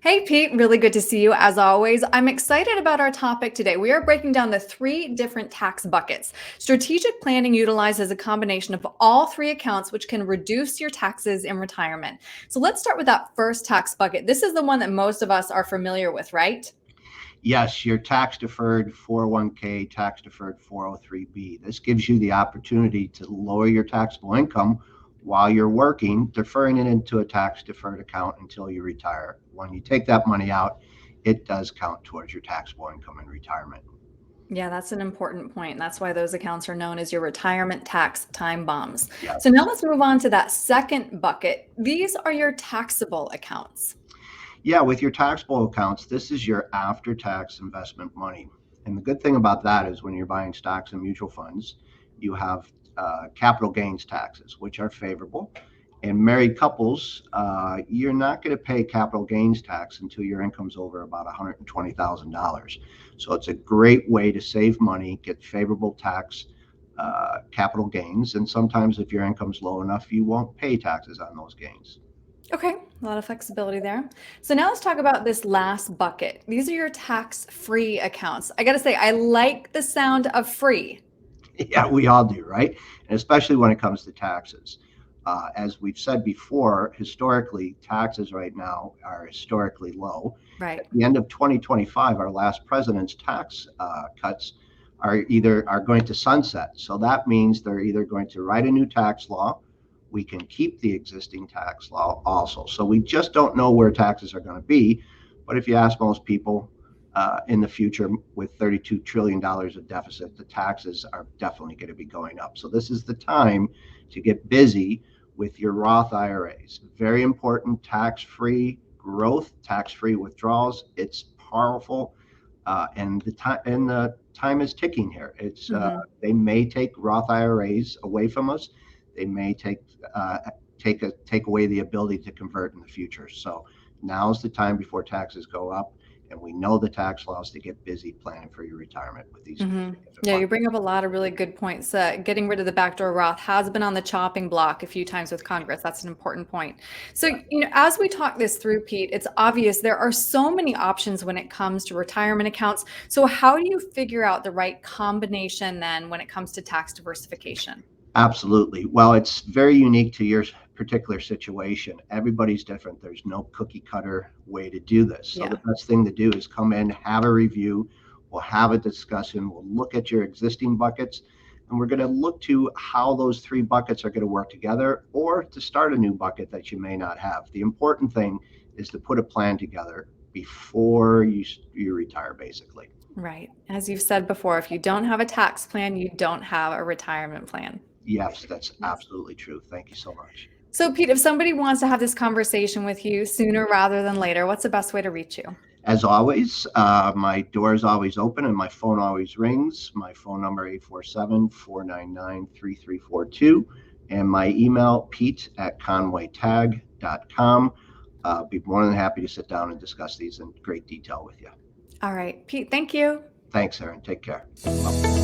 Hey, Pete, really good to see you as always. I'm excited about our topic today. We are breaking down the three different tax buckets. Strategic planning utilizes a combination of all three accounts, which can reduce your taxes in retirement. So let's start with that first tax bucket. This is the one that most of us are familiar with, right? Yes, your tax deferred 401k, tax deferred 403b. This gives you the opportunity to lower your taxable income while you're working, deferring it into a tax deferred account until you retire. When you take that money out, it does count towards your taxable income in retirement. Yeah, that's an important point. That's why those accounts are known as your retirement tax time bombs. So Yes. now let's move on to that second bucket. These are your taxable accounts. Yeah, with your taxable accounts, this is your after tax investment money. And the good thing about that is when you're buying stocks and mutual funds, you have capital gains taxes, which are favorable. And married couples, you're not going to pay capital gains tax until your income's over about $120,000. So it's a great way to save money, get favorable tax capital gains. And sometimes if your income's low enough, you won't pay taxes on those gains. Okay, a lot of flexibility there. So now let's talk about this last bucket. These are your tax-free accounts. I got to say, I like the sound of free. Yeah, we all do, right? And especially when it comes to taxes. As we've said before, historically, taxes right now are historically low. At Right. the end of 2025, our last president's tax cuts are going to sunset. So that means they're either going to write a new tax law. We can keep the existing tax law also. So we just don't know where taxes are going to be. But if you ask most people, in the future, with $32 trillion of deficit, the taxes are definitely going to be going up. So this is the time to get busy with your Roth IRAs. Very important, tax-free growth, tax-free withdrawals. It's powerful, and the time is ticking here. It's Mhm. they may take Roth IRAs away from us. They may take away the ability to convert in the future. So now's the time before taxes go up, and we know the tax laws to get busy planning for your retirement with these Mhm. different Yeah, you buckets. bring up a lot of really good points. Getting rid of the backdoor Roth has been on the chopping block a few times with Congress. That's an important point. So, Yeah. as we talk this through, Pete, it's obvious there are so many options when it comes to retirement accounts. So, how do you figure out the right combination then when it comes to tax diversification? Absolutely. Well, it's very unique to your particular situation. Everybody's different. There's no cookie cutter way to do this. So the Yeah. best thing to do is come in, have a review. We'll have a discussion. We'll look at your existing buckets, and we're going to look to how those three buckets are going to work together, or to start a new bucket that you may not have. The important thing is to put a plan together before you retire, basically. Right. As you've said before, if you don't have a tax plan, you don't have a retirement plan. Yes, that's Yes. absolutely true. Thank you so much. So, Pete, if somebody wants to have this conversation with you sooner rather than later, what's the best way to reach you? As always, my door is always open and my phone always rings. My phone number 847-499-3342, and my email pete@conwaytag.com. Be more than happy to sit down and discuss these in great detail with you. All right, Pete, thank you. Thanks, Erin. Take care. Bye.